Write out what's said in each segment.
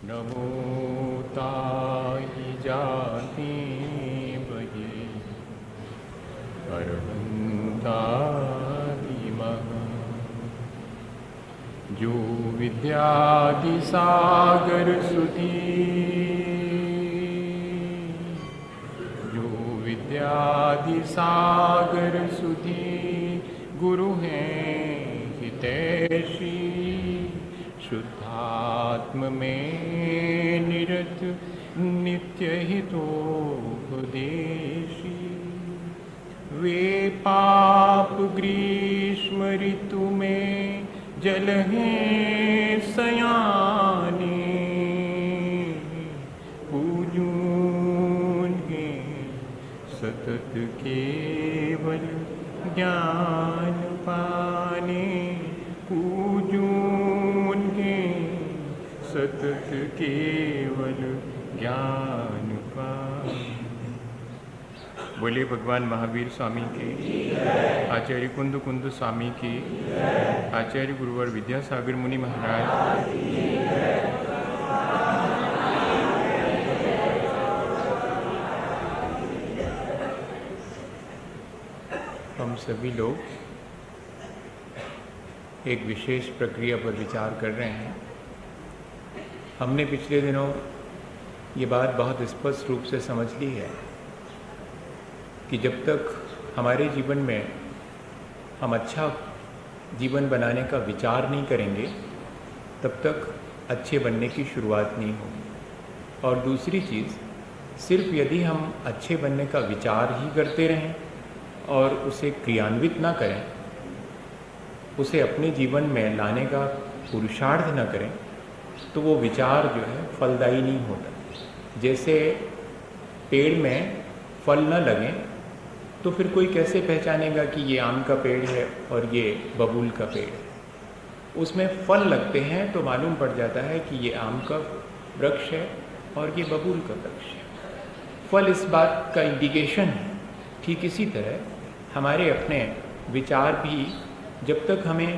नमो ताहि जाति बहि अरहंतादिमः जो विद्यादि सागर सुधी जो विद्यादि सागर सुधी गुरु हैं हितैषी शुद्धात्म में निरत नित्य हितोपदेशी वे पाप ग्रीष्म ऋतु में जल हैं सयाने पूजून हैं सतत केवल ज्ञान पाने पूजून हैं सतत केवल ज्ञान पाने। बोले भगवान महावीर स्वामी के, आचार्य कुंद कुंद स्वामी के, आचार्य गुरुवर विद्यासागर मुनि महाराज। हम सभी लोग एक विशेष प्रक्रिया पर विचार कर रहे हैं। हमने पिछले दिनों ये बात बहुत स्पष्ट रूप से समझ ली है कि जब तक हमारे जीवन में हम अच्छा जीवन बनाने का विचार नहीं करेंगे तब तक अच्छे बनने की शुरुआत नहीं होगी। और दूसरी चीज़, सिर्फ यदि हम अच्छे बनने का विचार ही करते रहें और उसे क्रियान्वित ना करें, उसे अपने जीवन में लाने का पुरुषार्थ न करें, तो वो विचार जो है फलदायी नहीं होता। जैसे पेड़ में फल न लगें तो फिर कोई कैसे पहचानेगा कि ये आम का पेड़ है और ये बबूल का पेड़ है। उसमें फल लगते हैं तो मालूम पड़ जाता है कि ये आम का वृक्ष है और ये बबूल का वृक्ष है। फल इस बात का इंडिकेशन है। ठीक इसी तरह हमारे अपने विचार भी जब तक हमें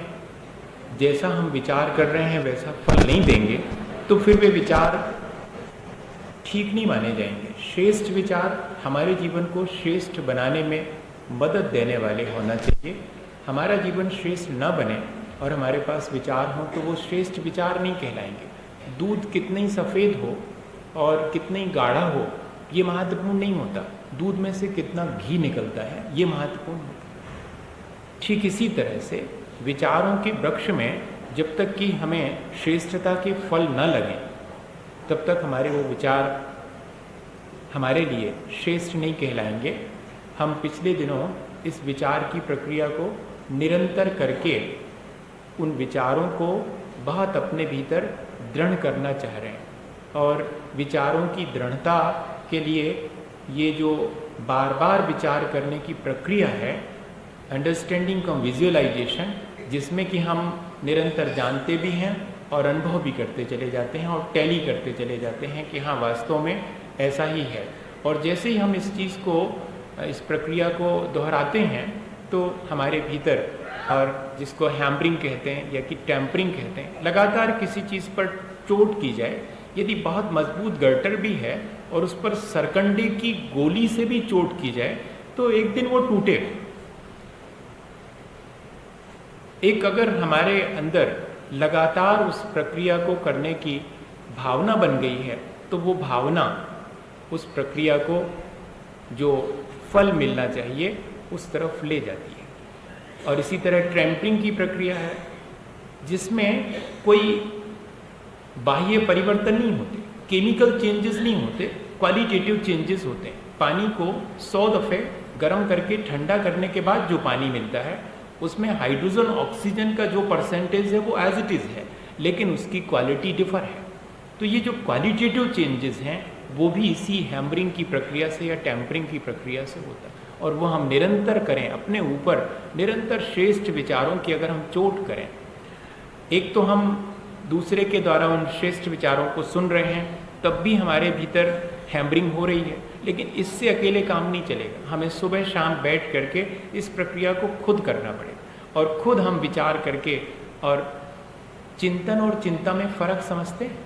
जैसा हम विचार कर रहे हैं वैसा फल नहीं देंगे तो फिर वे विचार ठीक नहीं माने जाएंगे। श्रेष्ठ विचार हमारे जीवन को श्रेष्ठ बनाने में मदद देने वाले होना चाहिए। हमारा जीवन श्रेष्ठ न बने और हमारे पास विचार हो तो वो श्रेष्ठ विचार नहीं कहलाएंगे। दूध कितना ही सफ़ेद हो और कितना ही गाढ़ा हो ये महत्वपूर्ण नहीं होता, दूध में से कितना घी निकलता है ये महत्वपूर्ण होता है। ठीक इसी तरह से विचारों के वृक्ष में जब तक कि हमें श्रेष्ठता के फल न लगें तब तक हमारे वो विचार हमारे लिए श्रेष्ठ नहीं कहलाएंगे। हम पिछले दिनों इस विचार की प्रक्रिया को निरंतर करके उन विचारों को बहुत अपने भीतर दृढ़ करना चाह रहे हैं। और विचारों की दृढ़ता के लिए ये जो बार बार विचार करने की प्रक्रिया है, अंडरस्टैंडिंग कम विजुअलाइजेशन, जिसमें कि हम निरंतर जानते भी हैं और अनुभव भी करते चले जाते हैं और टैली करते चले जाते हैं कि हाँ वास्तव में ऐसा ही है। और जैसे ही हम इस चीज़ को, इस प्रक्रिया को दोहराते हैं तो हमारे भीतर, और जिसको हैम्बरिंग कहते हैं या कि टेम्परिंग कहते हैं, लगातार किसी चीज़ पर चोट की जाए, यदि बहुत मजबूत गर्टर भी है और उस पर सरकंडे की गोली से भी चोट की जाए तो एक दिन वो टूटेगा। एक अगर हमारे अंदर लगातार उस प्रक्रिया को करने की भावना बन गई है तो वो भावना उस प्रक्रिया को जो फल मिलना चाहिए उस तरफ ले जाती है। और इसी तरह ट्रैम्परिंग की प्रक्रिया है जिसमें कोई बाह्य परिवर्तन नहीं होते, केमिकल चेंजेस नहीं होते, क्वालिटेटिव चेंजेस होते हैं। पानी को 100 दफ़े गर्म करके ठंडा करने के बाद जो पानी मिलता है उसमें हाइड्रोजन ऑक्सीजन का जो परसेंटेज है वो एज इट इज़ है, लेकिन उसकी क्वालिटी डिफर है। तो ये जो क्वालिटेटिव चेंजेस हैं वो भी इसी हैम्बरिंग की प्रक्रिया से या टेम्परिंग की प्रक्रिया से होता है। और वो हम निरंतर करें, अपने ऊपर निरंतर श्रेष्ठ विचारों की अगर हम चोट करें, एक तो हम दूसरे के द्वारा उन श्रेष्ठ विचारों को सुन रहे हैं तब भी हमारे भीतर हैम्बरिंग हो रही है, लेकिन इससे अकेले काम नहीं चलेगा। हमें सुबह शाम बैठ करके इस प्रक्रिया को खुद करना पड़ेगा और खुद हम विचार करके। और चिंतन और चिंता में फ़र्क समझते हैं।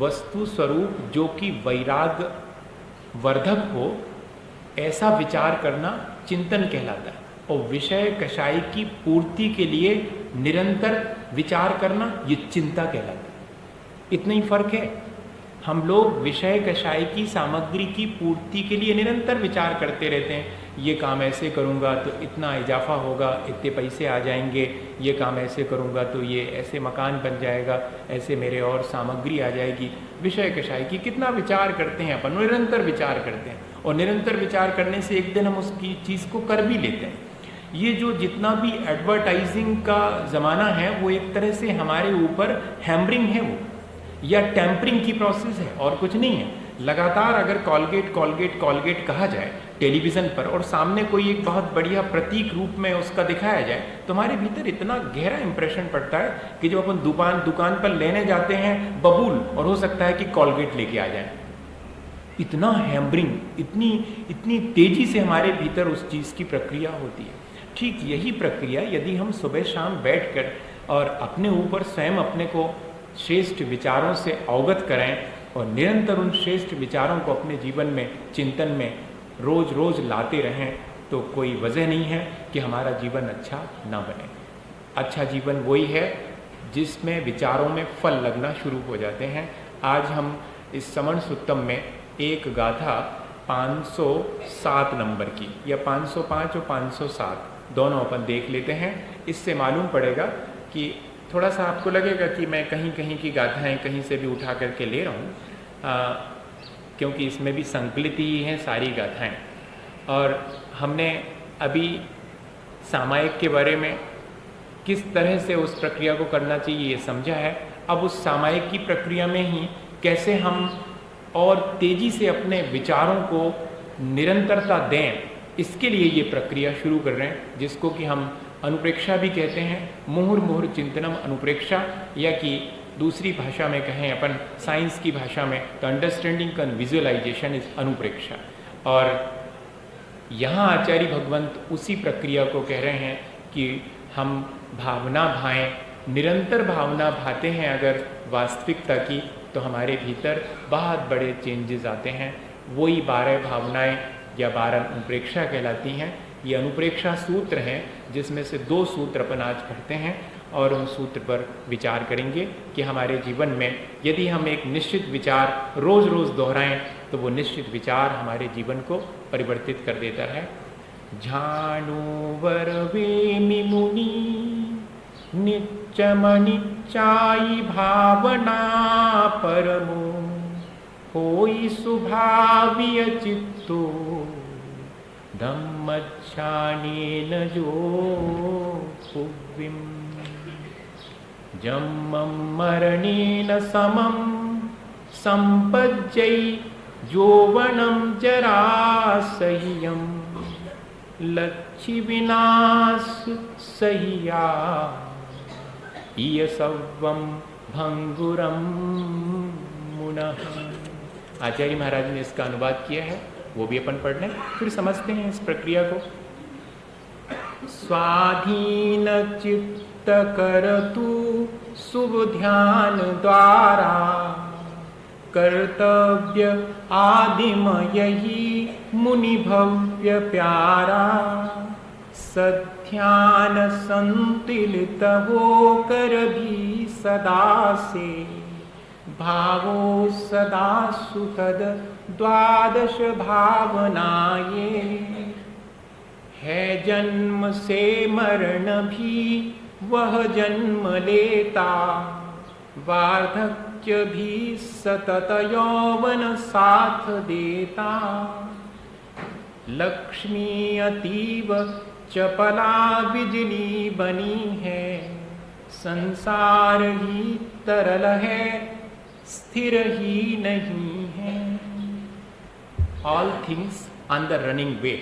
वस्तु स्वरूप जो कि वैराग वर्धक हो, ऐसा विचार करना चिंतन कहलाता है। और विषय कषाय की पूर्ति के लिए निरंतर विचार करना ये चिंता कहलाता है। इतना ही फर्क है। हम लोग विषय कषाय की सामग्री की पूर्ति के लिए निरंतर विचार करते रहते हैं। ये काम ऐसे करूँगा तो इतना इजाफा होगा, इतने पैसे आ जाएंगे, ये काम ऐसे करूँगा तो ये ऐसे मकान बन जाएगा, ऐसे मेरे और सामग्री आ जाएगी। विषय कषाय की कितना विचार करते हैं अपन, निरंतर विचार करते हैं। और निरंतर विचार करने से एक दिन हम उसकी चीज़ को कर भी लेते हैं। ये जो जितना भी एडवर्टाइजिंग का ज़माना है वो एक तरह से हमारे ऊपर हैमरिंग है, वो या टेम्परिंग की प्रोसेस है, और कुछ नहीं है। लगातार अगर कॉलगेट कॉलगेट कॉलगेट कहा जाए टेलीविज़न पर और सामने कोई एक बहुत बढ़िया प्रतीक रूप में उसका दिखाया जाए तो हमारे भीतर इतना गहरा इंप्रेशन पड़ता है कि जब अपन दुकान पर लेने जाते हैं बबूल, और हो सकता है कि कॉलगेट लेके आ जाए। इतना हैमरिंग, इतनी तेजी से हमारे भीतर उस चीज़ की प्रक्रिया होती है। ठीक यही प्रक्रिया यदि हम सुबह शाम बैठकर और अपने ऊपर स्वयं अपने को श्रेष्ठ विचारों से अवगत करें और निरंतर उन श्रेष्ठ विचारों को अपने जीवन में, चिंतन में रोज रोज लाते रहें, तो कोई वजह नहीं है कि हमारा जीवन अच्छा ना बने। अच्छा जीवन वही है जिसमें विचारों में फल लगना शुरू हो जाते हैं। आज हम इस समण सुत्तम में एक गाथा 507 नंबर की, या 505 और 507 दोनों अपन देख लेते हैं। इससे मालूम पड़ेगा कि थोड़ा सा आपको लगेगा कि मैं कहीं कहीं की गाथाएं कहीं से भी उठा करके ले रहा हूँ, क्योंकि इसमें भी संकलित ही हैं सारी गाथाएं। और हमने अभी सामायिक के बारे में किस तरह से उस प्रक्रिया को करना चाहिए ये समझा है। अब उस सामायिक की प्रक्रिया में ही कैसे हम और तेजी से अपने विचारों को निरंतरता दें, इसके लिए ये प्रक्रिया शुरू कर रहे हैं, जिसको कि हम अनुप्रेक्षा भी कहते हैं। मुहुर्मुहुर चिंतनम अनुप्रेक्षा, या कि दूसरी भाषा में कहें अपन साइंस की भाषा में तो अंडरस्टैंडिंग एंड विजुअलाइजेशन इज अनुप्रेक्षा। और यहाँ आचार्य भगवंत उसी प्रक्रिया को कह रहे हैं कि हम भावना भाएं, निरंतर भावना भाते हैं अगर वास्तविकता की, तो हमारे भीतर बहुत बड़े चेंजेस आते हैं। वही 12 भावनाएं या 12 अनुप्रेक्षा कहलाती हैं। ये अनुप्रेक्षा सूत्र हैं जिसमें से 2 सूत्र अपन आज पढ़ते हैं और उन सूत्र पर विचार करेंगे कि हमारे जीवन में यदि हम एक निश्चित विचार रोज रोज दोहराएं तो वो निश्चित विचार हमारे जीवन को परिवर्तित कर देता है। झाणुवर वेमि मुनि नित्यमनिचाई भावना परमो होई सुभाविय चित्तो धम्मच्छानेन जो पुव्विम जम्मं मरणेन समं संपज्यै यौवनं जरासह्यं लच्छि विनाश सह्या इयसव्वं भंगुरं मुनः। आचार्य महाराज ने इसका अनुवाद किया है, वो भी अपन पढ़ लें, फिर समझते हैं इस प्रक्रिया को। स्वाधीन चित्त करतु शुभ ध्यान द्वारा कर्तव्य आदिम यही मुनि भव्य प्यारा सध्यान संतिलित होकर भी सदा से भावो सदा सुखद द्वादश भावनाए है जन्म से मरण भी वह जन्म लेता वार्धक्य भी सतत यौवन साथ देता लक्ष्मी अतीव चपला बिजली बनी है संसार ही तरल है स्थिर ही नहीं है। All things on the running way.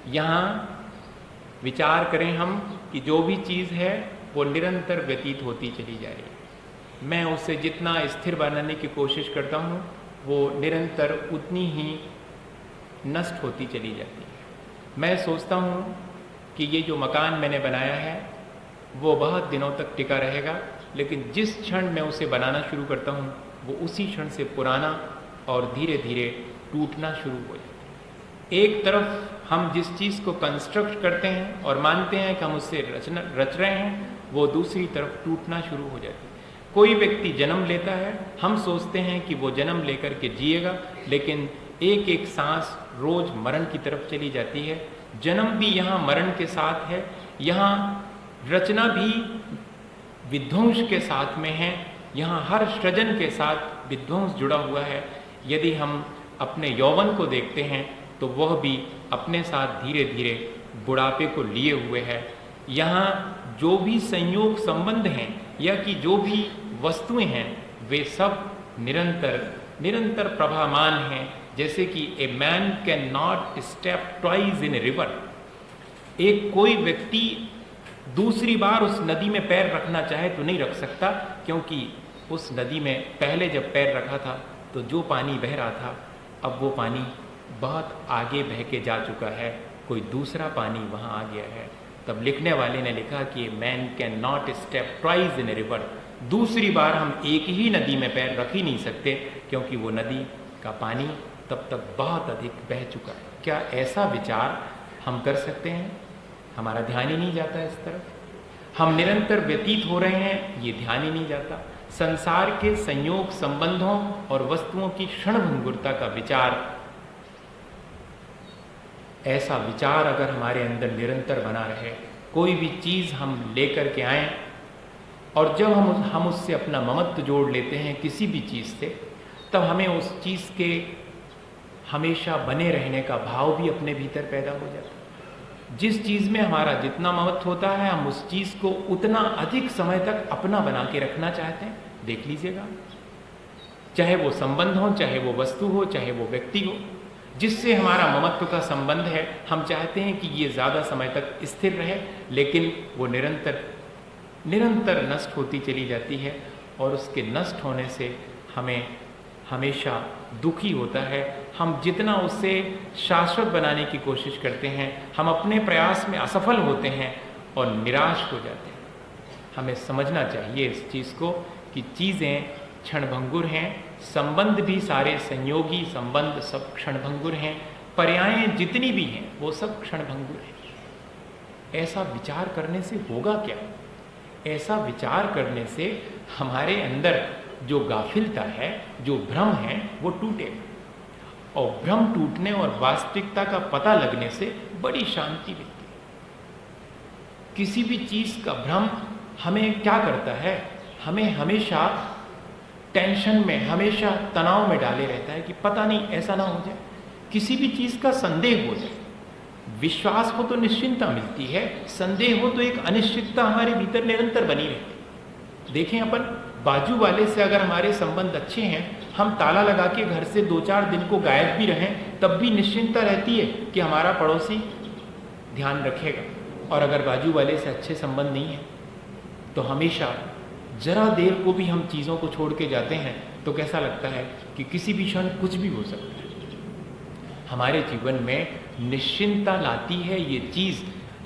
यहाँ विचार करें हम कि जो भी चीज़ है वो निरंतर व्यतीत होती चली जा रही है। मैं उसे जितना स्थिर बनाने की कोशिश करता हूँ वो निरंतर उतनी ही नष्ट होती चली जाती है। मैं सोचता हूँ कि ये जो मकान मैंने बनाया है वो बहुत दिनों तक टिका रहेगा, लेकिन जिस क्षण मैं उसे बनाना शुरू करता हूँ वो उसी क्षण से पुराना और धीरे धीरे टूटना शुरू हो जाता है। एक तरफ हम जिस चीज़ को कंस्ट्रक्ट करते हैं और मानते हैं कि हम उससे रच रहे हैं, वो दूसरी तरफ टूटना शुरू हो जाती है। कोई व्यक्ति जन्म लेता है, हम सोचते हैं कि वो जन्म लेकर के जिएगा, लेकिन एक एक सांस रोज मरण की तरफ चली जाती है। जन्म भी यहाँ मरण के साथ है, यहाँ रचना भी विध्वंस के साथ में है, यहाँ हर सृजन के साथ विध्वंस जुड़ा हुआ है। यदि हम अपने यौवन को देखते हैं तो वह भी अपने साथ धीरे धीरे बुढ़ापे को लिए हुए है। यहाँ जो भी संयोग संबंध हैं या कि जो भी वस्तुएं हैं वे सब निरंतर प्रभामान हैं। जैसे कि a man can not step twice in a river, एक कोई व्यक्ति दूसरी बार उस नदी में पैर रखना चाहे तो नहीं रख सकता, क्योंकि उस नदी में पहले जब पैर रखा था तो जो पानी बह रहा था अब वो पानी बहुत आगे बह के जा चुका है, कोई दूसरा पानी वहाँ आ गया है। तब लिखने वाले ने लिखा कि man can not step twice in a river, दूसरी बार हम एक ही नदी में पैर रख ही नहीं सकते, क्योंकि वो नदी का पानी तब तक बहुत अधिक बह चुका है। क्या ऐसा विचार हम कर सकते हैं? हमारा ध्यान ही नहीं जाता इस तरफ। हम निरंतर व्यतीत हो रहे हैं, ये ध्यान ही नहीं जाता। संसार के संयोग संबंधों और वस्तुओं की क्षणभंगुरता का विचार, ऐसा विचार अगर हमारे अंदर निरंतर बना रहे, कोई भी चीज हम लेकर के आए और जब हम उससे अपना ममत्व जोड़ लेते हैं किसी भी चीज से, तब हमें उस चीज के हमेशा बने रहने का भाव भी अपने भीतर पैदा हो जाता है। जिस चीज में हमारा जितना ममत्व होता है, हम उस चीज को उतना अधिक समय तक अपना बना के रखना चाहते हैं। देख लीजिएगा, चाहे वो संबंध हो, चाहे वो वस्तु हो, चाहे वो व्यक्ति हो, जिससे हमारा ममत्व का संबंध है, हम चाहते हैं कि ये ज्यादा समय तक स्थिर रहे, लेकिन वो निरंतर नष्ट होती चली जाती है और उसके नष्ट होने से हमें हमेशा दुखी होता है। हम जितना उससे शाश्वत बनाने की कोशिश करते हैं, हम अपने प्रयास में असफल होते हैं और निराश हो जाते हैं। हमें समझना चाहिए इस चीज़ को कि चीज़ें क्षणभंगुर हैं, संबंध भी सारे संयोगी संबंध सब क्षणभंगुर हैं, पर्यायें जितनी भी हैं वो सब क्षणभंगुर हैं। ऐसा विचार करने से होगा क्या? ऐसा विचार करने से हमारे अंदर जो गाफिलता है, जो भ्रम है, वो टूटेगा और भ्रम टूटने और वास्तविकता का पता लगने से बड़ी शांति मिलती है। किसी भी चीज का भ्रम हमें क्या करता है? हमें हमेशा टेंशन में, हमेशा तनाव में डाले रहता है कि पता नहीं ऐसा ना हो जाए, किसी भी चीज का संदेह हो जाए। विश्वास हो तो निश्चिंतता मिलती है, संदेह हो तो एक अनिश्चितता हमारे भीतर निरंतर बनी रहती है। देखें, अपन बाजू वाले से अगर हमारे संबंध अच्छे हैं, हम ताला लगा के घर से 2-4 दिन को गायब भी रहें, तब भी निश्चिंतता रहती है कि हमारा पड़ोसी ध्यान रखेगा। और अगर बाजू वाले से अच्छे संबंध नहीं है तो हमेशा जरा देर को भी हम चीज़ों को छोड़ के जाते हैं तो कैसा लगता है कि किसी भी क्षण कुछ भी हो सकता है। हमारे जीवन में निश्चिंतता लाती है ये चीज़।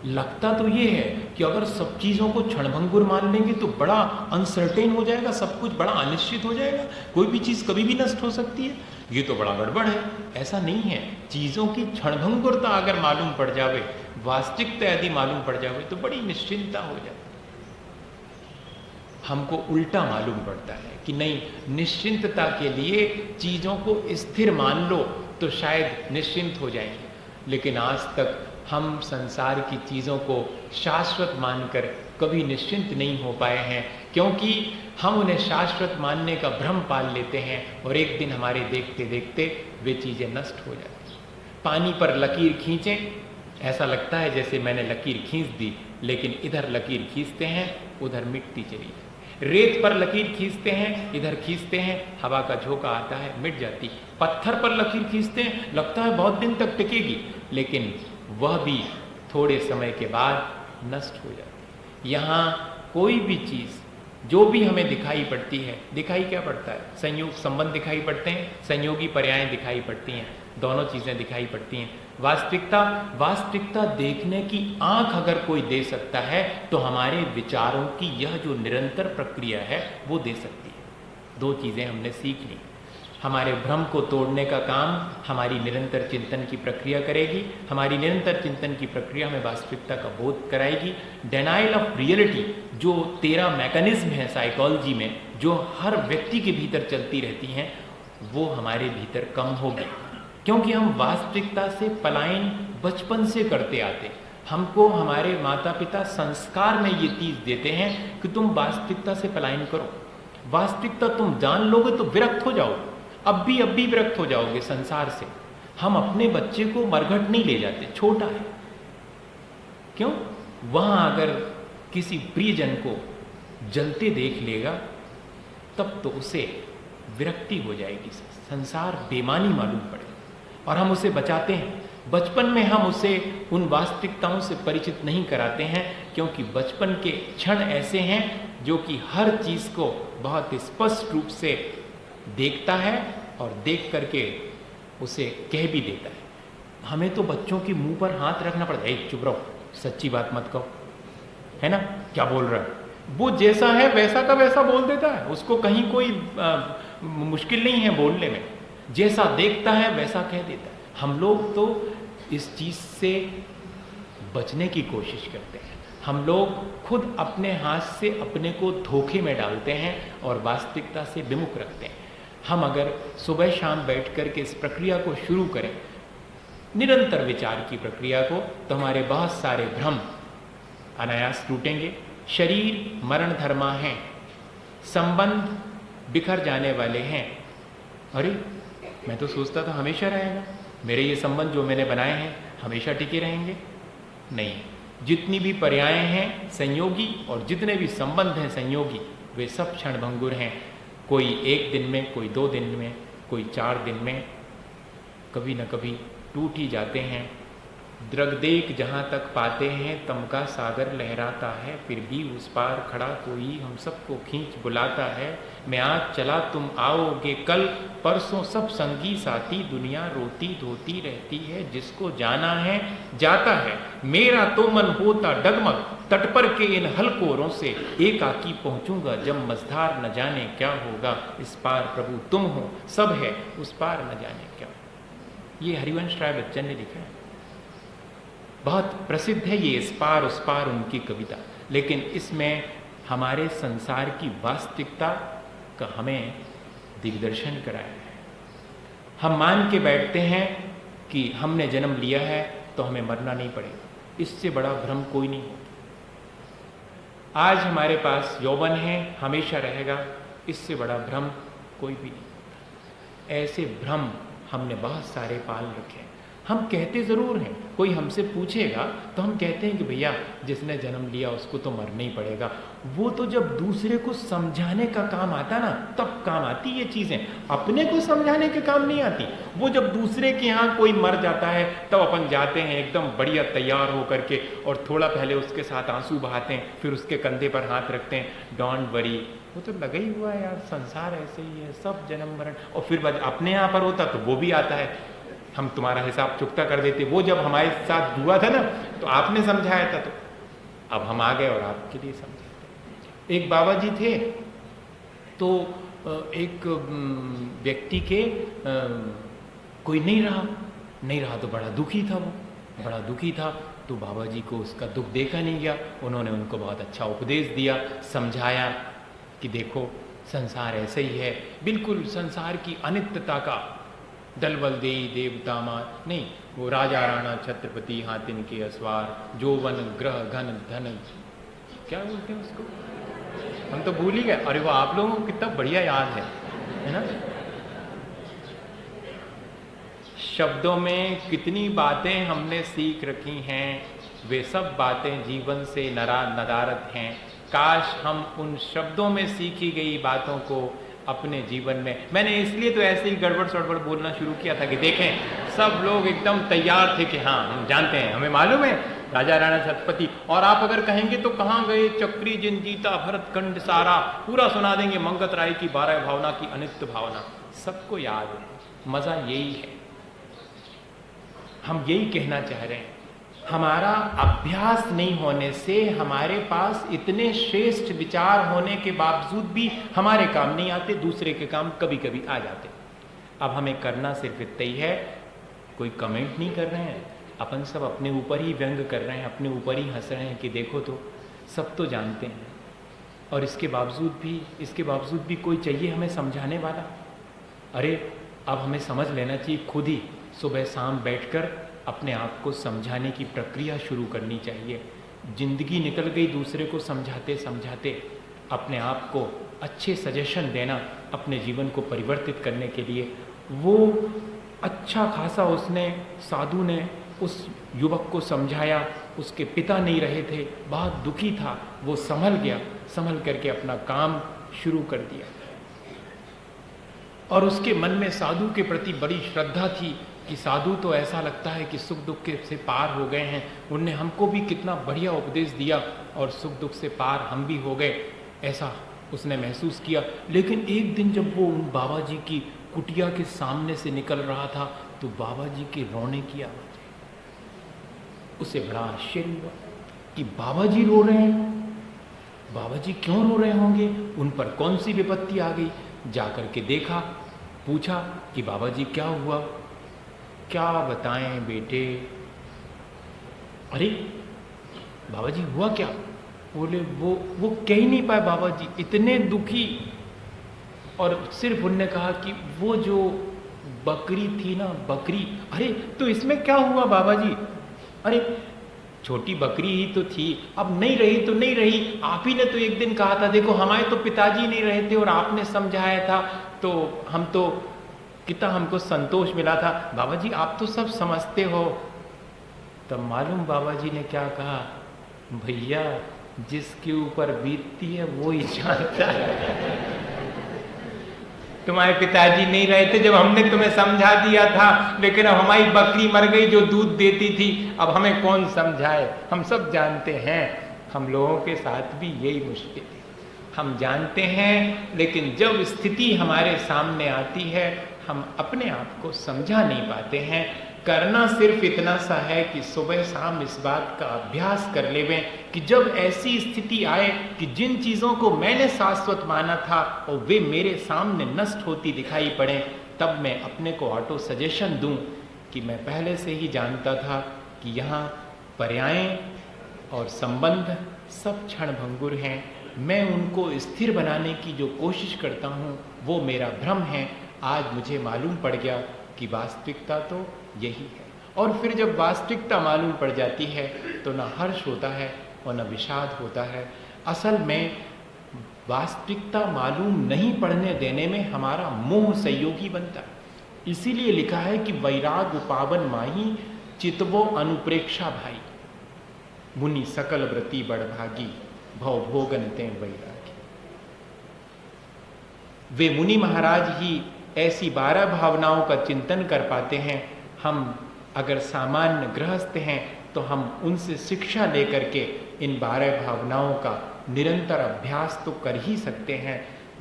लगता तो ये है कि अगर सब चीज़ों को क्षणभंगुर मान लेंगे तो बड़ा अनसर्टेन हो जाएगा, सब कुछ बड़ा अनिश्चित हो जाएगा, कोई भी चीज़ कभी भी नष्ट हो सकती है, ये तो बड़ा गड़बड़ है। ऐसा नहीं है। चीज़ों की क्षणभंगुरता अगर मालूम पड़ जावे, वास्तविकता यदि मालूम पड़ जावे तो बड़ी निश्चिंतता हो जाती है। हमको उल्टा मालूम पड़ता है कि नहीं, निश्चिंतता के लिए चीज़ों को स्थिर मान लो तो शायद निश्चिंत हो जाएंगे। लेकिन आज तक हम संसार की चीज़ों को शाश्वत मानकर कभी निश्चिंत नहीं हो पाए हैं, क्योंकि हम उन्हें शाश्वत मानने का भ्रम पाल लेते हैं और एक दिन हमारे देखते देखते वे चीज़ें नष्ट हो जाती हैं। पानी पर लकीर खींचें, ऐसा लगता है जैसे मैंने लकीर खींच दी, लेकिन इधर लकीर खींचते हैं उधर मिटती चली जाती। रेत पर लकीर खींचते हैं, इधर खींचते हैं, हवा का झोंका आता है, मिट जाती। पत्थर पर लकीर खींचते हैं, लगता है बहुत दिन तक टिकेगी, लेकिन वह भी थोड़े समय के बाद नष्ट हो जाती। यहाँ कोई भी चीज़ जो भी हमें दिखाई पड़ती है, दिखाई क्या पड़ता है? संयोग संबंध दिखाई पड़ते हैं, संयोगी पर्यायें दिखाई पड़ती हैं, दोनों चीज़ें दिखाई पड़ती हैं, वास्तविकता देखने की आंख अगर कोई दे सकता है तो हमारे विचारों की यह जो निरंतर प्रक्रिया है वो दे सकती है। दो चीजें हमने सीख ली। हमारे भ्रम को तोड़ने का काम हमारी निरंतर चिंतन की प्रक्रिया करेगी। हमारी निरंतर चिंतन की प्रक्रिया हमें वास्तविकता का बोध कराएगी। डेनाइल ऑफ रियलिटी जो 13 मैकेनिज्म है साइकोलॉजी में, जो हर व्यक्ति के भीतर चलती रहती हैं, वो हमारे भीतर कम होगी, क्योंकि हम वास्तविकता से पलायन बचपन से करते आते। हमको हमारे माता पिता संस्कार में ये चीज देते हैं कि तुम वास्तविकता से पलायन करो। वास्तविकता तुम जान लोगे तो विरक्त हो जाओगे, अब भी विरक्त हो जाओगे संसार से। हम अपने बच्चे को मरघट नहीं ले जाते, छोटा है, क्यों? वहां अगर किसी प्रियजन को जलते देख लेगा तब तो उसे विरक्ति हो जाएगी, संसार बेमानी मालूम पड़ेगा, और हम उसे बचाते हैं। बचपन में हम उसे उन वास्तविकताओं से परिचित नहीं कराते हैं, क्योंकि बचपन के क्षण ऐसे हैं जो कि हर चीज को बहुत स्पष्ट रूप से देखता है और देख करके उसे कह भी देता है। हमें तो बच्चों के मुंह पर हाथ रखना पड़ता है, चुप रहो, सच्ची बात मत कहो, है ना, क्या बोल रहा है। वो जैसा है वैसा का वैसा बोल देता है, उसको कहीं कोई मुश्किल नहीं है बोलने में। जैसा देखता है वैसा कह देता है। हम लोग तो इस चीज से बचने की कोशिश करते हैं। हम लोग खुद अपने हाथ से अपने को धोखे में डालते हैं और वास्तविकता से विमुख रखते हैं। हम अगर सुबह शाम बैठ कर के इस प्रक्रिया को शुरू करें, निरंतर विचार की प्रक्रिया को, तो हमारे बहुत सारे भ्रम अनायास टूटेंगे। शरीर मरण धर्मा है, संबंध बिखर जाने वाले हैं। अरे मैं तो सोचता था हमेशा रहेगा, मेरे ये संबंध जो मैंने बनाए हैं हमेशा टिके रहेंगे। नहीं, जितनी भी पर्याय हैं संयोगी और जितने भी संबंध हैं संयोगी, वे सब क्षणभंगुर हैं। कोई 1 दिन में, कोई 2 दिन में, कोई 4 दिन में, कभी न कभी टूट ही जाते हैं। द्रगदेक जहाँ तक पाते हैं तम का सागर लहराता है, फिर भी उस पार खड़ा कोई हम सबको खींच बुलाता है। मैं आज चला तुम आओगे कल, परसों सब संगी साथी, दुनिया रोती धोती रहती है। जिसको जाना है जाता है, मेरा तो मन होता डगमग, तट पर के इन हलकोरों से एकाकी पहुंचूंगा जब मझधार न जाने क्या होगा। इस पार प्रभु तुम हो, सब है उस पार न जाने क्या। ये हरिवंश राय बच्चन ने लिखा है, बहुत प्रसिद्ध है ये इस पार उस पार उनकी कविता। लेकिन इसमें हमारे संसार की वास्तविकता का हमें दिग्दर्शन कराया है। हम मान के बैठते हैं कि हमने जन्म लिया है तो हमें मरना नहीं पड़ेगा। इससे बड़ा भ्रम कोई नहीं होता। आज हमारे पास यौवन है, हमेशा रहेगा, इससे बड़ा भ्रम कोई भी नहीं होता। ऐसे भ्रम हमने बहुत सारे पाल रखे हैं। हम कहते ज़रूर हैं, कोई हमसे पूछेगा तो हम कहते हैं कि भैया जिसने जन्म लिया उसको तो मरना ही पड़ेगा। वो तो जब दूसरे को समझाने का काम आता ना तब काम आती ये चीज़ें, अपने को समझाने के काम नहीं आती। वो जब दूसरे के यहाँ कोई मर जाता है तब अपन जाते हैं एकदम बढ़िया तैयार हो करके और थोड़ा पहले उसके साथ आंसू बहाते हैं, फिर उसके कंधे पर हाथ रखते हैं, डोंट वरी, वो तो लगा ही हुआ है यार, संसार ऐसे ही है, सब जन्म मरण। और फिर अपने यहाँ पर होता तो वो भी आता है, हम तुम्हारा हिसाब चुकता कर देते। वो जब हमारे साथ हुआ था ना तो आपने समझाया था, तो अब हम आ गए और आपके लिए समझाते। एक बाबा जी थे, तो एक व्यक्ति के कोई नहीं रहा तो बड़ा दुखी था, वो बड़ा दुखी था। तो बाबा जी को उसका दुख देखा नहीं गया। उन्होंने उनको बहुत अच्छा उपदेश दिया, समझाया कि देखो संसार ऐसे ही है, बिल्कुल संसार की अनित्यता का दलबल दे देवता मार नहीं, वो राजा राणा छत्रपति हाथिन के असवार, जोवन ग्रह घन धन, क्या बोलते हैं उसको, हम तो भूल ही गए। अरे वो आप लोगों को कितना बढ़िया याद है ना। शब्दों में कितनी बातें हमने सीख रखी हैं, वे सब बातें जीवन से नदारत हैं। काश हम उन शब्दों में सीखी गई बातों को अपने जीवन में, मैंने इसलिए तो ऐसे ही गड़बड़ सड़बड़ बोलना शुरू किया था कि देखें सब लोग एकदम तैयार थे कि हाँ हम जानते हैं, हमें मालूम है राजा राणा छत्रपति। और आप अगर कहेंगे तो कहाँ गए चक्री जिन जीता भरतखंड सारा, पूरा सुना देंगे मंगत राय की 12 भावना की अनित्य भावना, सबको याद है। मजा यही है। हम यही कहना चाह रहे हैं, हमारा अभ्यास नहीं होने से हमारे पास इतने श्रेष्ठ विचार होने के बावजूद भी हमारे काम नहीं आते, दूसरे के काम कभी कभी आ जाते। अब हमें करना सिर्फ इतना ही है, कोई कमेंट नहीं कर रहे हैं, अपन सब अपने ऊपर ही व्यंग कर रहे हैं, अपने ऊपर ही हंस रहे हैं कि देखो तो सब तो जानते हैं, और इसके बावजूद भी कोई चाहिए हमें समझाने वाला। अरे अब हमें समझ लेना चाहिए, खुद ही सुबह शाम बैठकर अपने आप को समझाने की प्रक्रिया शुरू करनी चाहिए। जिंदगी निकल गई दूसरे को समझाते समझाते, अपने आप को अच्छे सजेशन देना अपने जीवन को परिवर्तित करने के लिए। वो अच्छा खासा उसने, साधु ने उस युवक को समझाया, उसके पिता नहीं रहे थे, बहुत दुखी था, वो संभल गया, संभल करके अपना काम शुरू कर दिया। और उसके मन में साधु के प्रति बड़ी श्रद्धा थी कि साधु तो ऐसा लगता है कि सुख दुख के से पार हो गए हैं, उनने हमको भी कितना बढ़िया उपदेश दिया और सुख दुख से पार हम भी हो गए, ऐसा उसने महसूस किया। लेकिन एक दिन जब वो उन बाबा जी की कुटिया के सामने से निकल रहा था तो बाबा जी के रोने की आवाज़, उसे बड़ा आश्चर्य हुआ कि बाबा जी रो रहे हैं, बाबा जी क्यों रो रहे होंगे, उन पर कौन सी विपत्ति आ गई। जाकर के देखा, पूछा कि बाबा जी क्या हुआ, क्या बताएं बेटे। अरे बाबा जी हुआ क्या, बोले वो कह ही नहीं पाए बाबा जी, इतने दुखी। और सिर्फ उनने कहा कि वो जो बकरी थी ना, बकरी, अरे तो इसमें क्या हुआ बाबा जी, अरे छोटी बकरी ही तो थी, अब नहीं रही तो नहीं रही, आप ही ने तो एक दिन कहा था, देखो हमारे तो पिताजी नहीं रहे थे और आपने समझाया था, तो हम तो कितना हमको संतोष मिला था। बाबा जी आप तो सब समझते हो। तब मालूम बाबा जी ने क्या कहा, भैया जिसके ऊपर बीतती है वो ही जानता है। तुम्हारे पिताजी नहीं रहे थे जब हमने तुम्हें समझा दिया था, लेकिन अब हमारी बकरी मर गई जो दूध देती थी, अब हमें कौन समझाए, हम सब जानते हैं। हम लोगों के साथ भी यही मुश्किल है, हम जानते हैं लेकिन जब स्थिति हमारे सामने आती है हम अपने आप को समझा नहीं पाते हैं। करना सिर्फ इतना सा है कि सुबह शाम इस बात का अभ्यास कर लेवें कि जब ऐसी स्थिति आए कि जिन चीज़ों को मैंने शाश्वत माना था और वे मेरे सामने नष्ट होती दिखाई पड़े, तब मैं अपने को ऑटो सजेशन दूं कि मैं पहले से ही जानता था कि यहाँ पर्यायें और संबंध सब क्षण भंगुर हैं, मैं उनको स्थिर बनाने की जो कोशिश करता हूँ वो मेरा भ्रम है। आज मुझे मालूम पड़ गया कि वास्तविकता तो यही है। और फिर जब वास्तविकता मालूम पड़ जाती है तो न हर्ष होता है और न विषाद होता है। असल में वास्तविकता मालूम नहीं पड़ने देने में हमारा मोह सहयोगी बनता है। इसीलिए लिखा है कि वैराग उपावन माही चितवो अनुप्रेक्षा भाई, मुनि सकल व्रति बड़भागी भव भोगन ते वैरागी। वे मुनि महाराज ही ऐसी 12 भावनाओं का चिंतन कर पाते हैं। हम अगर सामान्य गृहस्थ हैं तो हम उनसे शिक्षा लेकर के इन 12 भावनाओं का निरंतर अभ्यास तो कर ही सकते हैं।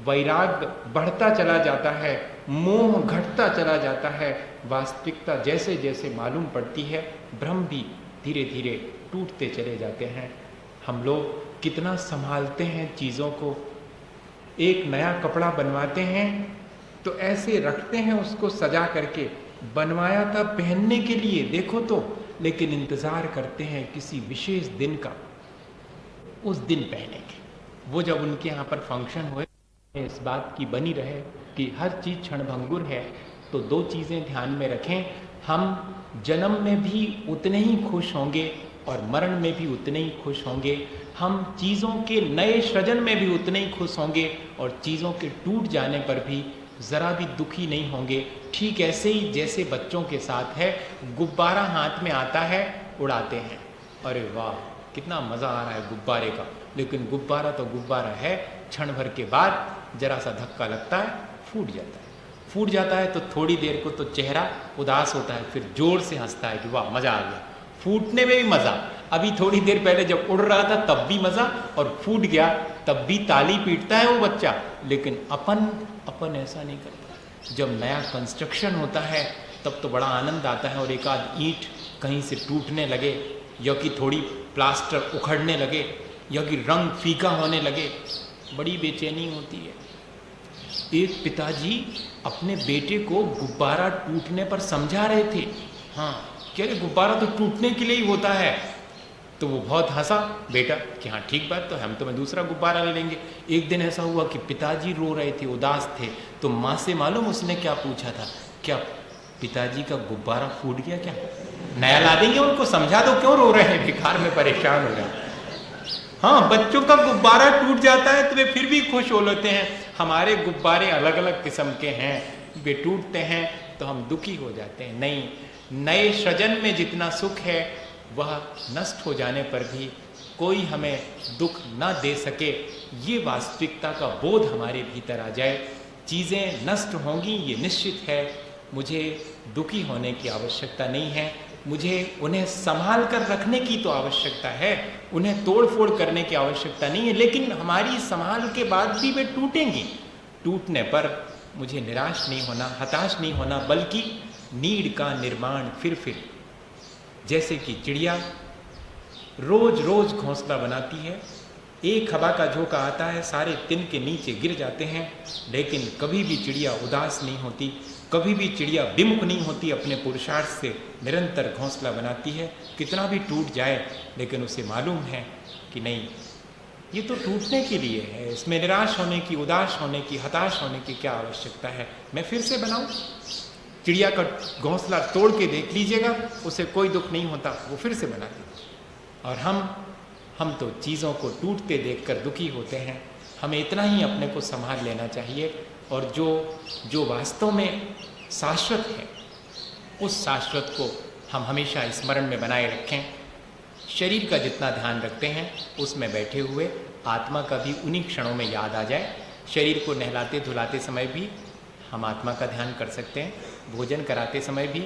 वैराग बढ़ता चला जाता है, मोह घटता चला जाता है, वास्तविकता जैसे जैसे मालूम पड़ती है भ्रम भी धीरे धीरे टूटते चले जाते हैं। हम लोग कितना संभालते हैं चीज़ों को, एक नया कपड़ा बनवाते हैं तो ऐसे रखते हैं उसको सजा करके, बनवाया था पहनने के लिए देखो तो, लेकिन इंतज़ार करते हैं किसी विशेष दिन का, उस दिन पहनेंगे। वो जब उनके यहाँ पर फंक्शन हुए, इस बात की बनी रहे कि हर चीज़ क्षणभंगुर है, तो 2 चीज़ें ध्यान में रखें, हम जन्म में भी उतने ही खुश होंगे और मरण में भी उतने ही खुश होंगे। हम चीज़ों के नए सृजन में भी उतने ही खुश होंगे और चीज़ों के टूट जाने पर भी ज़रा भी दुखी नहीं होंगे। ठीक ऐसे ही जैसे बच्चों के साथ है, गुब्बारा हाथ में आता है, उड़ाते हैं, अरे वाह कितना मज़ा आ रहा है गुब्बारे का, लेकिन गुब्बारा तो गुब्बारा है, क्षण भर के बाद जरा सा धक्का लगता है, फूट जाता है। फूट जाता है तो थोड़ी देर को तो चेहरा उदास होता है, फिर जोर से हंसता है कि वाह मज़ा आ गया। फूटने में भी मज़ा, अभी थोड़ी देर पहले जब उड़ रहा था तब भी मज़ा, और फूट गया तब भी ताली पीटता है वो बच्चा। लेकिन अपन ऐसा नहीं करता। जब नया कंस्ट्रक्शन होता है तब तो बड़ा आनंद आता है, और एक आध ईंट कहीं से टूटने लगे, या कि थोड़ी प्लास्टर उखड़ने लगे, या कि रंग फीका होने लगे, बड़ी बेचैनी होती है। एक पिताजी अपने बेटे को गुब्बारा टूटने पर समझा रहे थे। हाँ, कह रहे गुब्बारा तो टूटने के लिए ही होता है। तो वो बहुत हंसा बेटा कि हाँ ठीक बात, तो हम तुम्हें दूसरा गुब्बारा ले लेंगे। एक दिन ऐसा हुआ कि पिताजी रो रहे थे, उदास थे, तो माँ से मालूम उसने क्या पूछा था, क्या पिताजी का गुब्बारा फूट गया क्या? नया ला देंगे, उनको समझा दो क्यों रो रहे हैं, बेकार में परेशान हो रहे हैं। हाँ, बच्चों का गुब्बारा टूट जाता है तो वे फिर भी खुश हो लेते हैं। हमारे गुब्बारे अलग अलग किस्म के हैं, वे टूटते हैं तो हम दुखी हो जाते हैं। नहीं, नए सृजन में जितना सुख है वह नष्ट हो जाने पर भी कोई हमें दुख न दे सके, ये वास्तविकता का बोध हमारे भीतर आ जाए। चीज़ें नष्ट होंगी ये निश्चित है, मुझे दुखी होने की आवश्यकता नहीं है, मुझे उन्हें संभाल कर रखने की तो आवश्यकता है, उन्हें तोड़ फोड़ करने की आवश्यकता नहीं है। लेकिन हमारी संभाल के बाद भी वे टूटेंगी। टूटने पर मुझे निराश नहीं होना, हताश नहीं होना, बल्कि नीड़ का निर्माण फिर जैसे कि चिड़िया रोज रोज घोंसला बनाती है, एक हवा का झोंका आता है, सारे तिनके नीचे गिर जाते हैं, लेकिन कभी भी चिड़िया उदास नहीं होती, कभी भी चिड़िया विमुख नहीं होती, अपने पुरुषार्थ से निरंतर घोंसला बनाती है। कितना भी टूट जाए लेकिन उसे मालूम है कि नहीं, ये तो टूटने के लिए है, इसमें निराश होने की, उदास होने की, हताश होने की क्या आवश्यकता है, मैं फिर से बनाऊं। चिड़िया का घोंसला तोड़ के देख लीजिएगा, उसे कोई दुख नहीं होता, वो फिर से बनाती। और हम तो चीज़ों को टूटते देखकर दुखी होते हैं। हमें इतना ही अपने को संभाल लेना चाहिए, और जो वास्तव में शाश्वत है उस शाश्वत को हम हमेशा स्मरण में बनाए रखें। शरीर का जितना ध्यान रखते हैं उसमें बैठे हुए आत्मा का भी उन्हीं क्षणों में याद आ जाए। शरीर को नहलाते धुलाते समय भी हम आत्मा का ध्यान कर सकते हैं, भोजन कराते समय भी,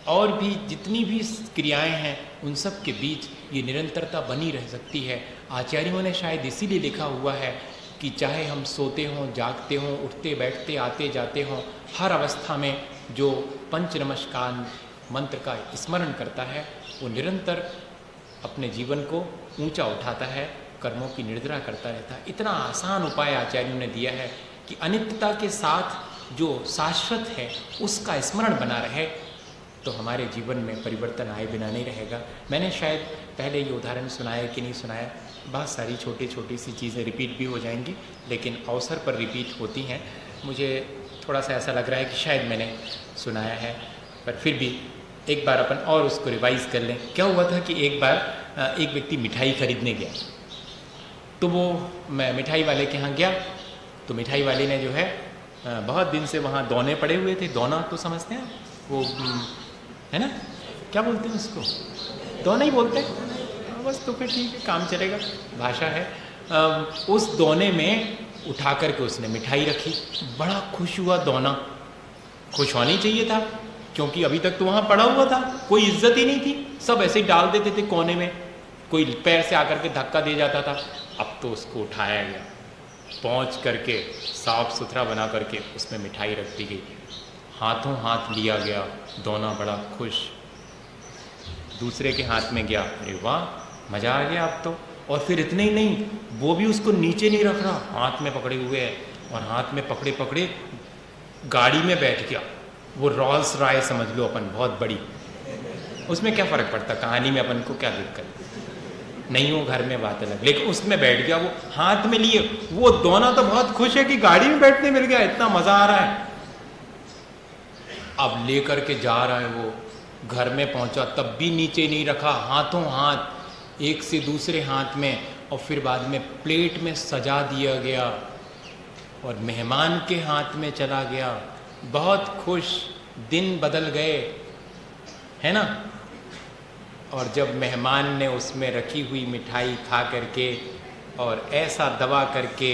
और भी जितनी भी क्रियाएं हैं उन सब के बीच ये निरंतरता बनी रह सकती है। आचार्यों ने शायद इसीलिए लिखा हुआ है कि चाहे हम सोते हों, जागते हों, उठते बैठते आते जाते हों, हर अवस्था में जो पंच नमस्कार मंत्र का स्मरण करता है वो निरंतर अपने जीवन को ऊंचा उठाता है, कर्मों की निर्जरा करता रहता है। इतना आसान उपाय आचार्यों ने दिया है कि अनित्यता के साथ जो शाश्वत है उसका स्मरण बना रहे तो हमारे जीवन में परिवर्तन आए बिना नहीं रहेगा। मैंने शायद पहले ये उदाहरण सुनाया कि नहीं सुनाया, बहुत सारी छोटी सी चीज़ें रिपीट भी हो जाएंगी, लेकिन अवसर पर रिपीट होती हैं। मुझे थोड़ा सा ऐसा लग रहा है कि शायद मैंने सुनाया है, पर फिर भी एक बार अपन और उसको रिवाइज कर लें। क्या हुआ था कि एक बार एक व्यक्ति मिठाई खरीदने गया, तो वो मैं मिठाई वाले के यहाँ गया, तो मिठाई वाले ने जो है बहुत दिन से वहाँ दोने पड़े हुए थे। दोना तो समझते हैं वो, है ना, क्या बोलते हैं उसको, दोना ही बोलते हैं बस, तो फिर ठीक है, काम चलेगा, भाषा है। उस दोने में उठा करके उसने मिठाई रखी, बड़ा खुश हुआ दोना। खुश होनी चाहिए था क्योंकि अभी तक तो वहाँ पड़ा हुआ था, कोई इज्जत ही नहीं थी, सब ऐसे ही डाल देते थे कोने में, कोई पैर से आकर के धक्का दे जाता था। अब तो उसको उठाया गया, पहुँच करके साफ सुथरा बना करके उसमें मिठाई रख दी गई, हाथों हाथ लिया गया, दोना बड़ा खुश। दूसरे के हाथ में गया, अरे वाह मज़ा आ गया अब तो। और फिर इतने ही नहीं, वो भी उसको नीचे नहीं रख रहा, हाथ में पकड़े हुए है, और हाथ में पकड़े पकड़े गाड़ी में बैठ गया। वो रॉल्स रॉय समझ लो अपन, बहुत बड़ी, उसमें क्या फ़र्क पड़ता, कहानी में अपन को क्या दिक्कत, नहीं हो घर में बात अलग, लेकिन उसमें बैठ गया, वो हाथ में लिए। वो दोना तो बहुत खुश है कि गाड़ी में बैठने मिल गया, इतना मज़ा आ रहा है। अब लेकर के जा रहा है, वो घर में पहुंचा तब भी नीचे नहीं रखा, हाथों हाथ एक से दूसरे हाथ में, और फिर बाद में प्लेट में सजा दिया गया और मेहमान के हाथ में चला गया। बहुत खुश, दिन बदल गए, है ना। और जब मेहमान ने उसमें रखी हुई मिठाई खा करके और ऐसा दबा करके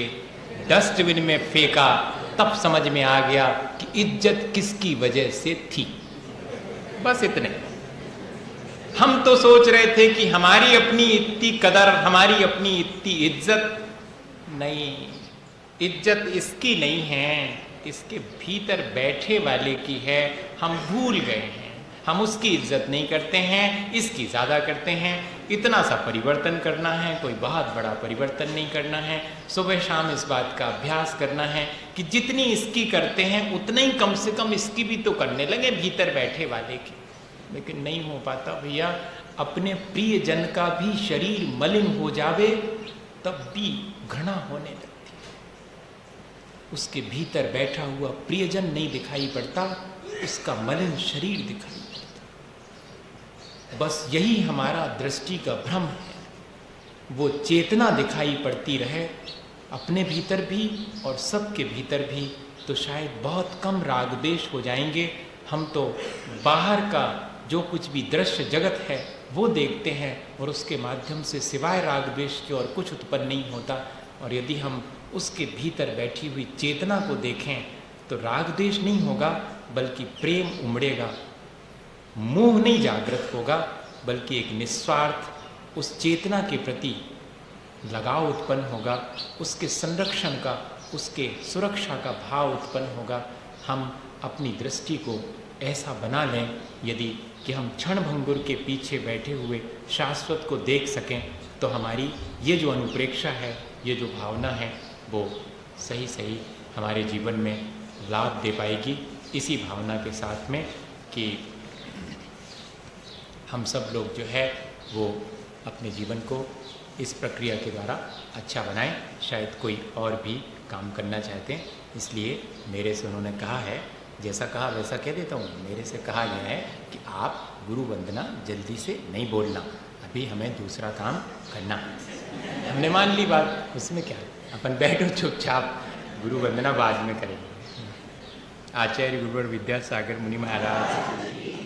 डस्टबिन में फेंका, तब समझ में आ गया कि इज्जत किसकी वजह से थी। बस इतने। हम तो सोच रहे थे कि हमारी अपनी इतनी कदर, हमारी अपनी इतनी इज्जत। नहीं, इज्जत इसकी नहीं है, इसके भीतर बैठे वाले की है, हम भूल गए हैं। हम उसकी इज्जत नहीं करते हैं, इसकी ज़्यादा करते हैं। इतना सा परिवर्तन करना है, कोई बहुत बड़ा परिवर्तन नहीं करना है। सुबह शाम इस बात का अभ्यास करना है कि जितनी इसकी करते हैं उतना ही कम से कम इसकी भी तो करने लगे, भीतर बैठे वाले की। लेकिन नहीं हो पाता भैया। अपने प्रिय जन का भी शरीर मलिन हो जावे तब भी घृणा होने लगती है। उसके भीतर बैठा हुआ प्रियजन नहीं दिखाई पड़ता, उसका मलिन शरीर दिखाई पड़ता। बस यही हमारा दृष्टि का भ्रम है। वो चेतना दिखाई पड़ती रहे अपने भीतर भी और सबके भीतर भी, तो शायद बहुत कम राग द्वेष हो जाएंगे। हम तो बाहर का जो कुछ भी दृश्य जगत है वो देखते हैं और उसके माध्यम से सिवाय राग द्वेष के और कुछ उत्पन्न नहीं होता। और यदि हम उसके भीतर बैठी हुई चेतना को देखें तो राग द्वेष नहीं होगा, बल्कि प्रेम उमड़ेगा। मोह नहीं जागृत होगा, बल्कि एक निस्वार्थ उस चेतना के प्रति लगाव उत्पन्न होगा, उसके संरक्षण का, उसके सुरक्षा का भाव उत्पन्न होगा। हम अपनी दृष्टि को ऐसा बना लें यदि कि हम क्षण भंगुर के पीछे बैठे हुए शाश्वत को देख सकें, तो हमारी ये जो अनुप्रेक्षा है, ये जो भावना है, वो सही सही हमारे जीवन में लाभ दे पाएगी। इसी भावना के साथ में कि हम सब लोग जो है वो अपने जीवन को इस प्रक्रिया के द्वारा अच्छा बनाएं। शायद कोई और भी काम करना चाहते हैं, इसलिए मेरे से उन्होंने कहा है, जैसा कहा वैसा कह देता हूँ। मेरे से कहा गया है कि आप गुरु वंदना जल्दी से नहीं बोलना, अभी हमें दूसरा काम करना। हमने मान ली बात, उसमें क्या है, अपन बैठो चुपचाप, गुरु वंदना बाद में करेंगे। आचार्य गुरुवर विद्यासागर मुनि महाराज।